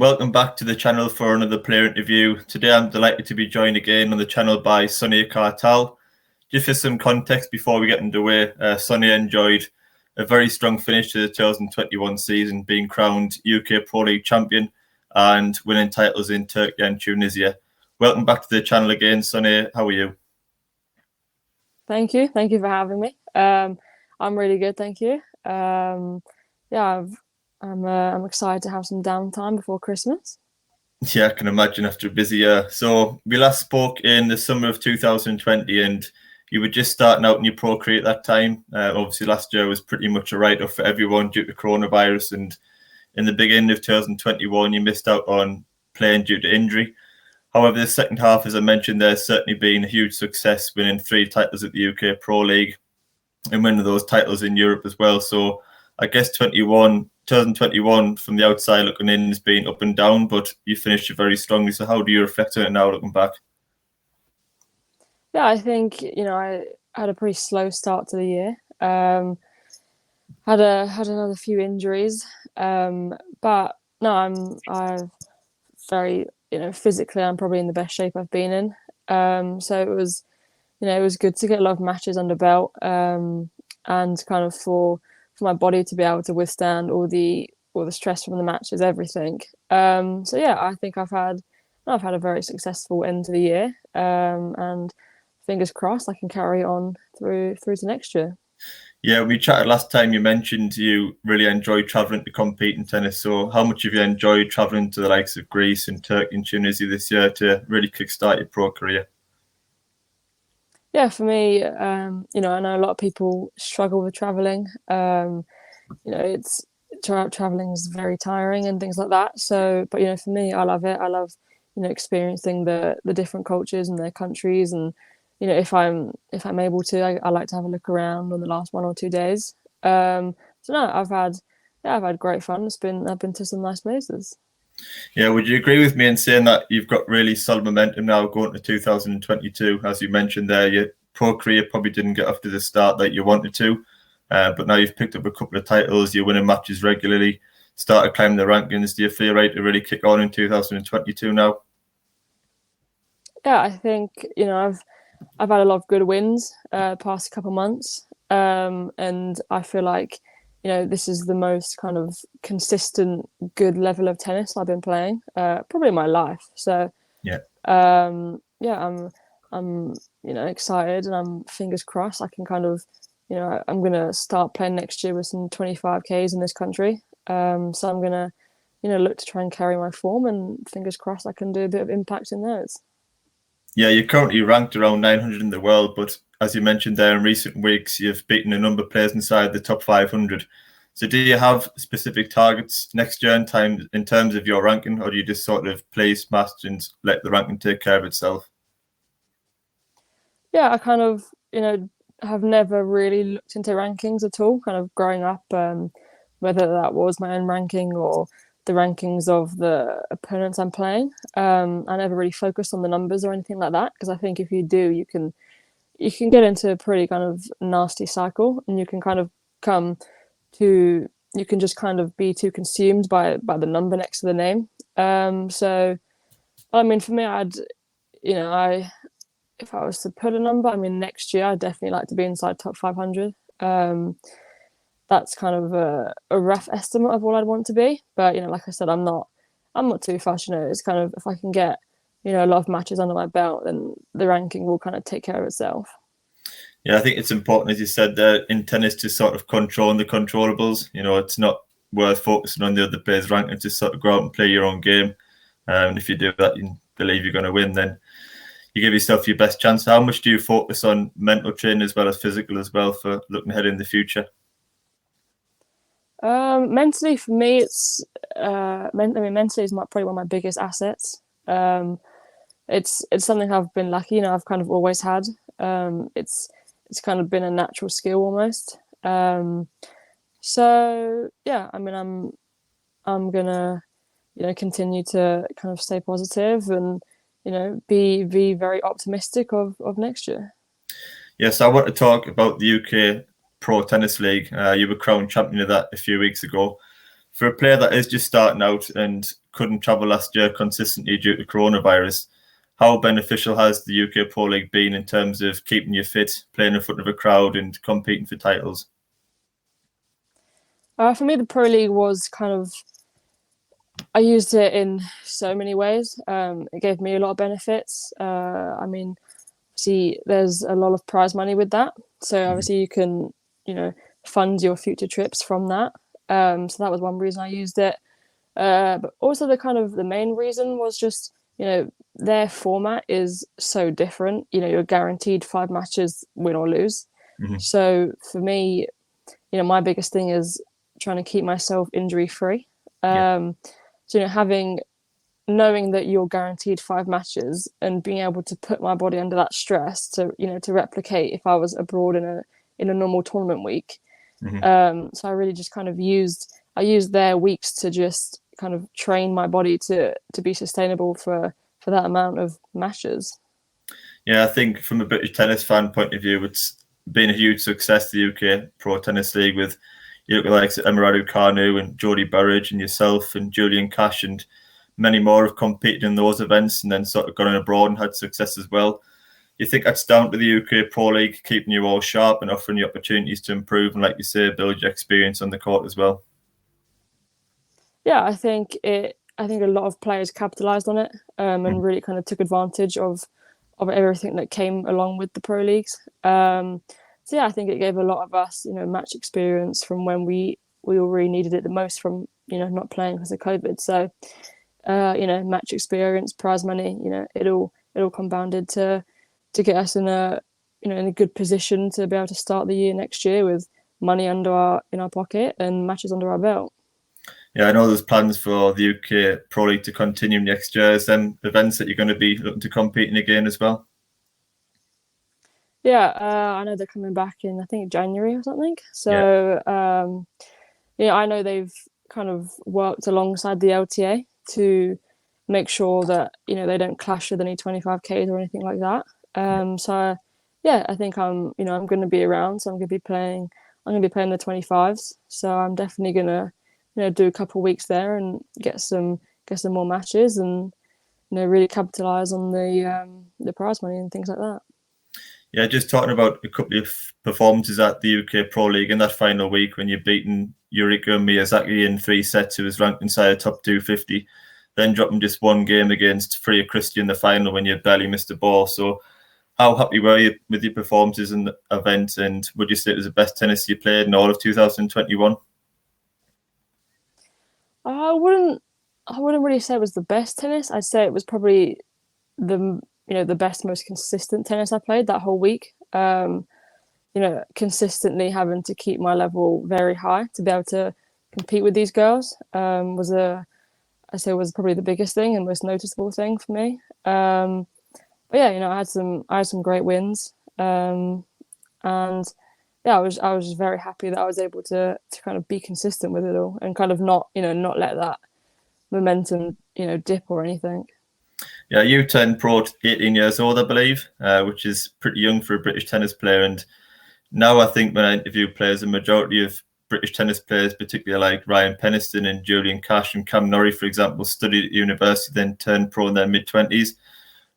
Welcome back to the channel for another player interview. Today I'm delighted to be joined again on the channel by Sonay Kartal. Just for some context before we get underway, Sonay enjoyed a very strong finish to the 2021 season, being crowned UK Pro League champion and winning titles in Turkey and Tunisia. Welcome back to the channel again, Sonay. How are you? Thank you for having me. I'm really good, thank you. I'm excited to have some downtime before Christmas. Yeah, I can imagine after a busy year. So we last spoke in the summer of 2020 and you were just starting out in your pro career at that time. Obviously last year was pretty much a write-off for everyone due to coronavirus, and in the beginning of 2021 you missed out on playing due to injury. However, the second half, as I mentioned, there's certainly been a huge success, winning 3 titles at the UK Pro League and winning those titles in Europe as well. So I guess 2021 from the outside looking in has been up and down, but you finished it very strongly. So how do you reflect on it now looking back? Yeah, I think, I had a pretty slow start to the year. Had another few injuries. But no, I'm very, physically I'm probably in the best shape I've been in. So it was good to get a lot of matches under belt, and kind of for my body to be able to withstand all the stress from the matches, everything. So yeah, I think I've had a very successful end to the year, and fingers crossed I can carry on through to next year. Yeah, we chatted last time. You mentioned you really enjoyed travelling to compete in tennis. So how much have you enjoyed travelling to the likes of Greece and Turkey and Tunisia this year to really kickstart your pro career? Yeah, for me, I know a lot of people struggle with traveling. It's traveling is very tiring and things like that. So, but for me, I love it. I love, experiencing the different cultures and their countries, and if I'm able to, I like to have a look around on the last 1 or 2 days. So no, I've had great fun. I've been to some nice places. Yeah, would you agree with me in saying that you've got really solid momentum now going to 2022? As you mentioned there, your pro career probably didn't get off to the start that you wanted to, but now you've picked up a couple of titles, you're winning matches regularly, started climbing the rankings. Do you feel right to really kick on in 2022 now? Yeah, I think I've had a lot of good wins past couple months, and I feel like this is the most kind of consistent, good level of tennis I've been playing, probably in my life. So yeah, I'm excited, and I'm fingers crossed I can kind of, I'm gonna start playing next year with some 25Ks in this country. So I'm gonna, look to try and carry my form, and fingers crossed I can do a bit of impact in those. Yeah, you're currently ranked around 900 in the world, but as you mentioned there, in recent weeks, you've beaten a number of players inside the top 500. So do you have specific targets next year in terms of your ranking, or do you just sort of play smashed and let the ranking take care of itself? Yeah, I kind of, have never really looked into rankings at all, kind of growing up, whether that was my own ranking or the rankings of the opponents I'm playing. I never really focused on the numbers or anything like that, because I think if you do, you can get into a pretty kind of nasty cycle, and you can kind of you can just kind of be too consumed by the number next to the name. So I mean, for me, if I was to put a number, I mean, next year I'd definitely like to be inside top 500. That's kind of a rough estimate of what I'd want to be, but like I said, I'm not too fussed. It's kind of, if I can get a lot of matches under my belt, then the ranking will kind of take care of itself. Yeah, I think it's important, as you said there, in tennis to sort of control the controllables. It's not worth focusing on the other players' ranking, to sort of go out and play your own game. And if you do that, you believe you're going to win, then you give yourself your best chance. How much do you focus on mental training as well as physical as well for looking ahead in the future? Mentally, for me, it's mentally is probably one of my biggest assets. It's something I've been lucky, I've kind of always had. It's kind of been a natural skill almost. So yeah, I mean, I'm gonna continue to kind of stay positive and be very optimistic of next year. Yes, I want to talk about the UK Pro Tennis League. You were crowned champion of that a few weeks ago. For a player that is just starting out and couldn't travel last year consistently due to coronavirus, how beneficial has the UK Pro League been in terms of keeping you fit, playing in front of a crowd and competing for titles? For me, the Pro League was I used it in so many ways. It gave me a lot of benefits. See, there's a lot of prize money with that. So obviously you can, fund your future trips from that. So that was one reason I used it. But also the main reason was just, their format is so different. You're guaranteed 5 matches, win or lose. Mm-hmm. So for me, my biggest thing is trying to keep myself injury free. So knowing that you're guaranteed 5 matches and being able to put my body under that stress to replicate if I was abroad in a normal tournament week. Mm-hmm. So I really just used their weeks to just kind of train my body to be sustainable for that amount of matches. Yeah, I think from a British tennis fan point of view, it's been a huge success, the UK Pro Tennis League, with you look like Emma Raducanu and Jodie Burrage and yourself and Julian Cash and many more have competed in those events and then sort of gone abroad and had success as well. You think that's down to the UK Pro League keeping you all sharp and offering you opportunities to improve and, like you say, build your experience on the court as well? Yeah, I think a lot of players capitalised on it and really kind of took advantage of everything that came along with the pro leagues. So yeah, I think it gave a lot of us, match experience from when we all really needed it the most from, not playing because of COVID. So, match experience, prize money, it all compounded to get us in a good position to be able to start the year next year with money in our pocket and matches under our belt. Yeah, I know there's plans for the UK Pro League to continue next year. Is them events that you're going to be looking to compete in again as well? Yeah, I know they're coming back in, I think, January or something. So, I know they've kind of worked alongside the LTA to make sure that, they don't clash with any 25Ks or anything like that. So, yeah, I think I'm going to be around. So I'm going to be playing the 25s. So I'm definitely going to, do a couple of weeks there and get some more matches and, really capitalize on the prize money and things like that. Yeah, just talking about a couple of performances at the UK Pro League in that final week when you're beating Yurika Miyazaki in 3 sets, who was ranked inside the top 250, then dropping just one game against Freya Christie in the final when you barely missed a ball. So how happy were you with your performances in the event, and would you say it was the best tennis you played in all of 2021? I wouldn't really say it was the best tennis. I'd say it was probably the best, most consistent tennis I played that whole week. Consistently having to keep my level very high to be able to compete with these girls was probably the biggest thing and most noticeable thing for me. But yeah, I had some great wins, and yeah, I was just very happy that I was able to kind of be consistent with it all and kind of not let that momentum dip or anything. Yeah, you turned pro at 18 years old, I believe, which is pretty young for a British tennis player. And now I think when I interview players, the majority of British tennis players, particularly like Ryan Peniston and Julian Cash and Cam Norrie, for example, studied at university, then turned pro in their mid-20s.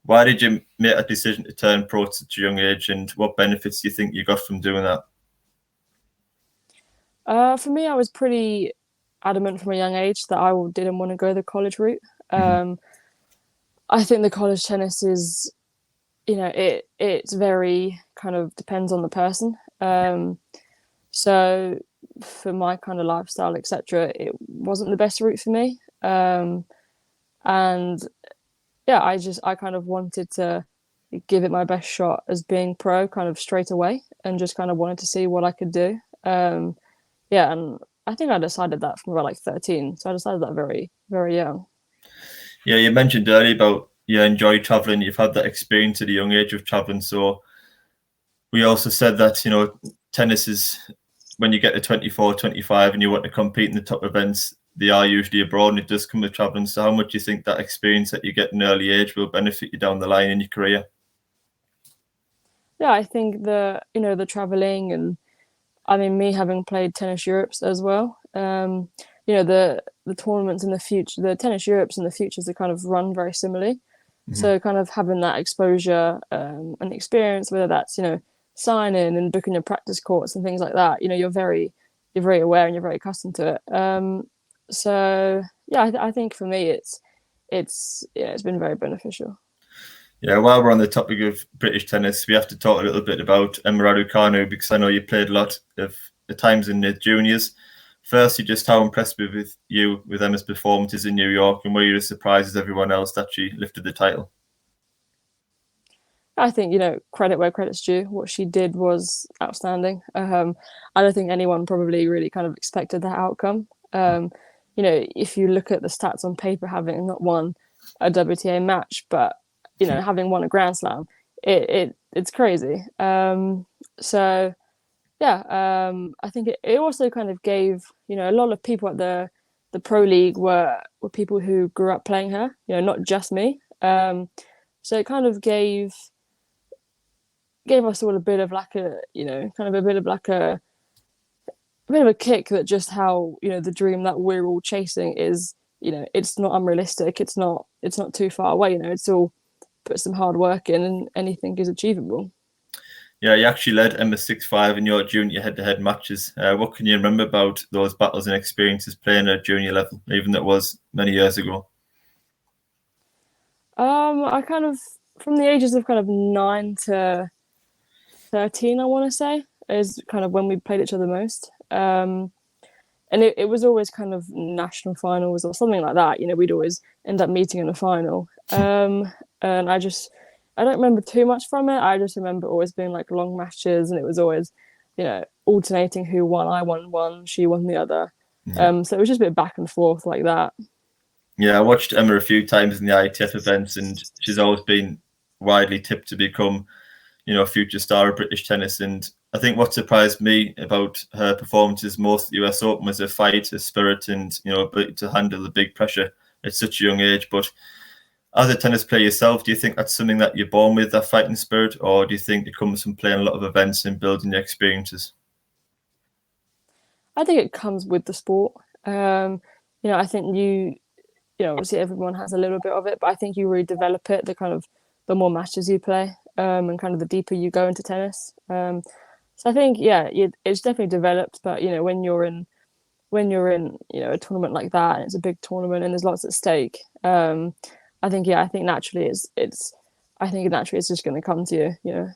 Why did you make a decision to turn pro at such a young age, and what benefits do you think you got from doing that? For me, I was pretty adamant from a young age that I didn't want to go the college route. I think the college tennis is, it's very kind of depends on the person. So for my kind of lifestyle, etc., it wasn't the best route for me. And yeah, I kind of wanted to give it my best shot as being pro kind of straight away and just kind of wanted to see what I could do. Yeah, and I think I decided that from about like 13. So I decided that very, very young. Yeah, you mentioned earlier about you enjoy traveling. You've had that experience at a young age of traveling. So we also said that, tennis is when you get to 24, 25 and you want to compete in the top events, they are usually abroad and it does come with traveling. So how much do you think that experience that you get in early age will benefit you down the line in your career? Yeah, I think the traveling and I mean, me having played Tennis Europes as well, the tournaments in the future, the tennis Europes in the futures are kind of run very similarly. So kind of having that exposure and experience, whether that's signing and booking your practice courts and things like that, you're very aware and you're very accustomed to it. So yeah, I think for me it's been very beneficial. Yeah, while we're on the topic of British tennis, we have to talk a little bit about Emma Raducanu, because I know you played a lot of the times in the juniors. Firstly, just how impressed with you with Emma's performances in New York, and were you as surprised as everyone else that she lifted the title? I think, credit where credit's due. What she did was outstanding. I don't think anyone probably really kind of expected that outcome. If you look at the stats on paper, having not won a WTA match, but having won a Grand Slam, it's crazy. So yeah, I think it also kind of gave a lot of people at the pro league were people who grew up playing her. Not just me. So it kind of gave us all a bit of like a kind of a bit of like a bit of a kick that just how the dream that we're all chasing is it's not unrealistic, it's not too far away. It's all put some hard work in and anything is achievable. Yeah, you actually led Emma 6-5 in your junior head-to-head matches. What can you remember about those battles and experiences playing at junior level, even though it was many years ago? I kind of, from the ages of kind of 9 to 13, I want to say, is kind of when we played each other most. And it was always kind of national finals or something like that. We'd always end up meeting in a final. And I don't remember too much from it. I just remember always being like long matches, and it was always, alternating who won. I won one, she won the other. So it was just a bit back and forth like that. Yeah, I watched Emma a few times in the ITF events, and she's always been widely tipped to become, a future star of British tennis. And I think what surprised me about her performances most at the US Open was her fight, her spirit, and ability to handle the big pressure at such a young age. But as a tennis player yourself, do you think that's something that you're born with, that fighting spirit, or do you think it comes from playing a lot of events and building your experiences? I think it comes with the sport. I think obviously everyone has a little bit of it, but I think you really develop it the more matches you play, and kind of the deeper you go into tennis. So I think, yeah, it's definitely developed. But when you're in a tournament like that, and it's a big tournament and there's lots at stake, I think naturally it's just going to come to you.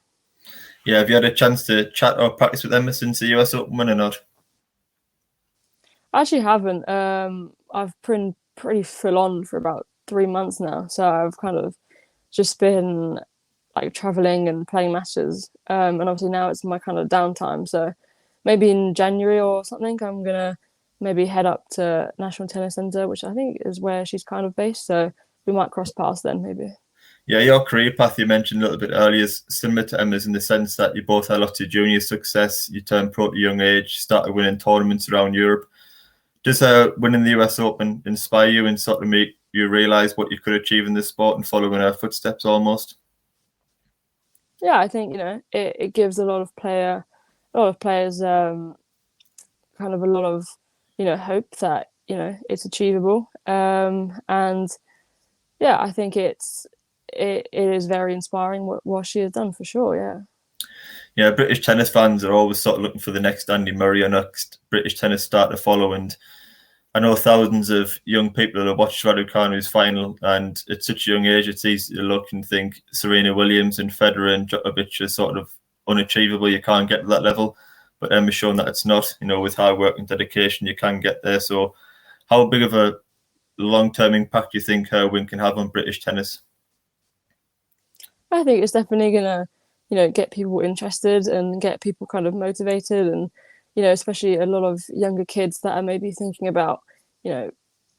Yeah, have you had a chance to chat or practice with Emma since the US Open win or not? I actually haven't. I've been pretty full on for about 3 months now, so I've kind of just been like traveling and playing matches. And obviously now it's my kind of downtime. So maybe in January or something, I'm gonna maybe head up to National Tennis Centre, which I think is where she's kind of based. So we might cross paths then, maybe. Yeah, your career path you mentioned a little bit earlier is similar to Emma's in the sense that you both had lots of junior success. You turned pro at a young age, started winning tournaments around Europe. Does winning the US Open inspire you and sort of make you realise what you could achieve in this sport and follow in her footsteps almost? Yeah, I think it gives a lot of players kind of a lot of hope that it's achievable. And yeah, I think it is very inspiring what she has done, for sure. Yeah. Yeah, British tennis fans are always sort of looking for the next Andy Murray or next British tennis star to follow. And I know thousands of young people that have watched Raducanu's final, and at such a young age, it's easy to look and think Serena Williams and Federer and Djokovic are sort of unachievable. You can't get to that level. But Emma's shown that it's not. With hard work and dedication, you can get there. So how big of a long-term impact do you think her win can have on British tennis? I think it's definitely gonna get people interested and get people kind of motivated, and especially a lot of younger kids that are maybe thinking about do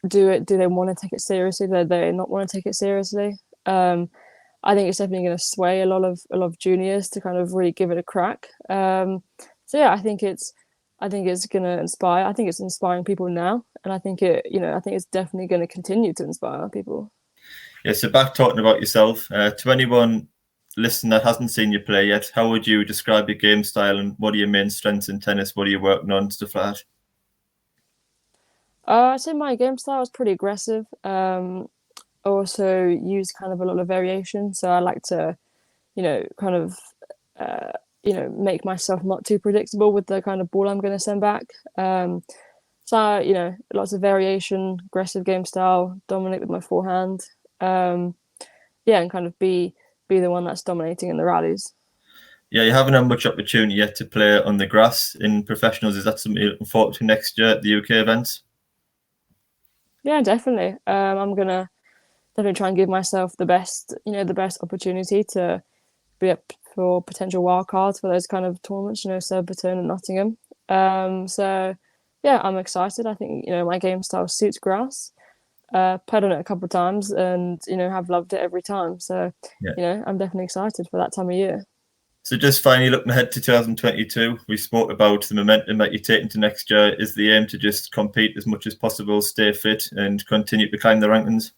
they want to take it seriously, do they not want to take it seriously. I think it's definitely going to sway a lot of juniors to kind of really give it a crack. So yeah, I think it's going to inspire. I think it's inspiring people now, and I think it's definitely going to continue to inspire people. Yeah, so back talking about yourself, to anyone listening that hasn't seen you play yet, how would you describe your game style and what are your main strengths in tennis? What are you working on, stuff like that? I'd say my game style is pretty aggressive. I also use kind of a lot of variation, so I like to, kind of, make myself not too predictable with the kind of ball I'm going to send back. So, lots of variation, aggressive game style, dominate with my forehand. Yeah, and kind of be the one that's dominating in the rallies. Yeah, you haven't had much opportunity yet to play on the grass in professionals. Is that something you're looking forward to next year at the UK events? Yeah, definitely. I'm gonna definitely try and give myself the best opportunity to be up for potential wild cards for those kind of tournaments, Surbiton and Nottingham. So yeah, I'm excited. I think, my game style suits grass. Played on it a couple of times and, have loved it every time. So, Yeah. I'm definitely excited for that time of year. So just finally looking ahead to 2022, we spoke about the momentum that you're taking to next year. Is the aim to just compete as much as possible, stay fit, and continue to climb the rankings?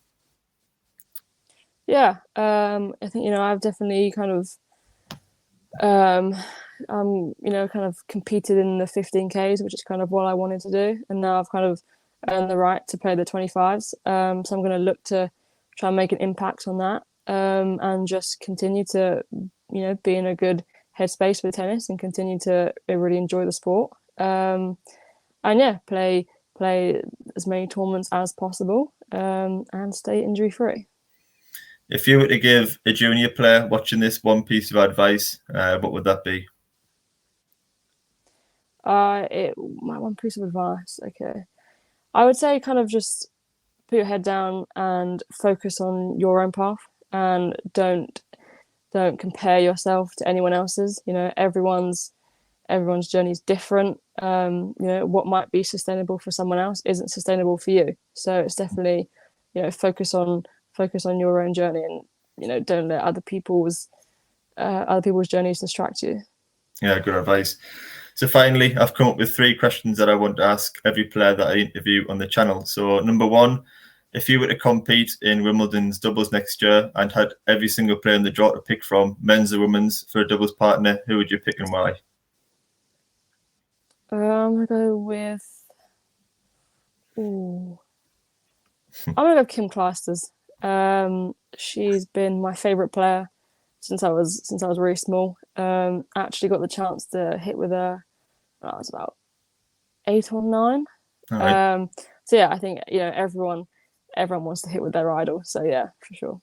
Yeah, I think, I've definitely kind of um kind of competed in the 15Ks, which is kind of what I wanted to do, and now I've kind of earned the right to play the 25s. So I'm going to look to try and make an impact on that, and just continue to be in a good headspace with tennis and continue to really enjoy the sport. And yeah, play as many tournaments as possible, and stay injury free. If you were to give a junior player watching this one piece of advice, what would that be? My one piece of advice. Okay, I would say kind of just put your head down and focus on your own path, and don't compare yourself to anyone else's. Everyone's journey is different. What might be sustainable for someone else isn't sustainable for you. So it's definitely, focus on your own journey, and don't let other people's journeys distract you. Yeah, good advice. So finally, I've come up with 3 questions that I want to ask every player that I interview on the channel. So number 1, if you were to compete in Wimbledon's doubles next year and had every single player in the draw to pick from, men's or women's, for a doubles partner, who would you pick and why? I'm gonna go with. Ooh. I'm gonna go Kim Clijsters. She's been my favorite player since I was really small. Actually got the chance to hit with her when I was about 8 or 9. All right. So yeah, I think everyone wants to hit with their idol. So yeah, for sure.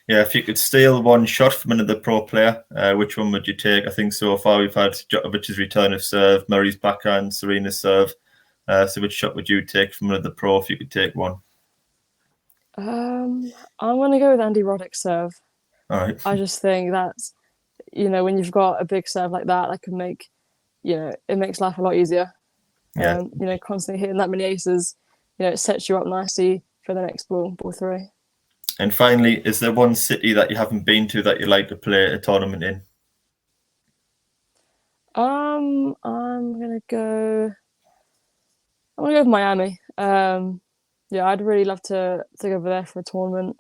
Yeah, if you could steal one shot from another pro player, which one would you take? I think so far we've had Djokovic's return of serve, Murray's backhand, Serena's serve. So which shot would you take from another pro if you could take one? I'm gonna go with Andy Roddick's serve. All right. I just think that's when you've got a big serve like that can make it makes life a lot easier. Yeah. Constantly hitting that many aces, it sets you up nicely for the next ball 3. And finally, is there one city that you haven't been to that you'd like to play a tournament in? I'm gonna go. I'm gonna go with Miami. Yeah, I'd really love to go over there for a tournament.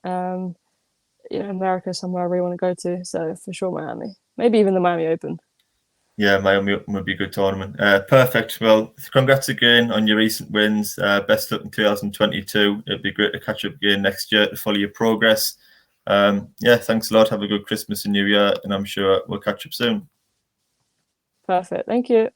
America is somewhere I really want to go to, so for sure Miami. Maybe even the Miami Open. Yeah, Miami Open would be a good tournament. Perfect. Well, congrats again on your recent wins. Best luck in 2022. It'd be great to catch up again next year to follow your progress. Yeah, thanks a lot. Have a good Christmas and New Year, and I'm sure we'll catch up soon. Perfect. Thank you.